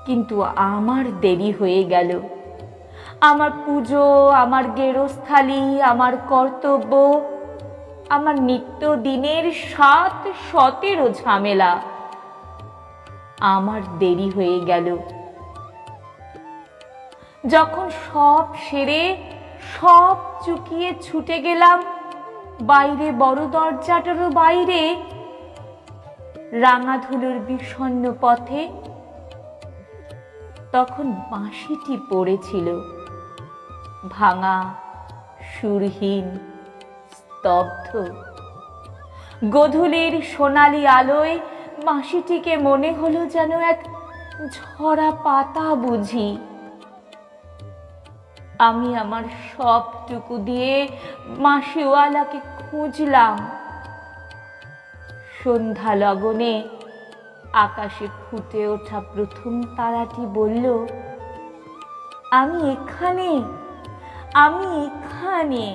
কিন্তু আমার দেরি হয়ে গেল। আমার পুজো, আমার গেরস্থালি, আমার কর্তব্য, আমার নিত্যদিনের 7-17 ঝামেলা, আমার দেরি হয়ে গেল। যখন সব সেরে সব চুকিয়ে ছুটে গেলাম বাইরে, বড় দরজাটারও বাইরে, রাঙা ধুলোর বিষণ্ণ পথে, তখন বাঁশিটি পড়েছিল, ভাঙা, সুরহীন, স্তব্ধ। গোধূলির সোনালি আলোয় বাঁশিটিকে মনে হলো যেন এক ঝরা পাতা বুঝি। আমি আমার সবটুকু দিয়ে বাঁশিওয়ালাকে খুঁজলাম। সন্ধ্যা লগনে আকাশে ফুটে ওঠা প্রথম তারাটি বলল, আমি এখানে, আমি এখানে।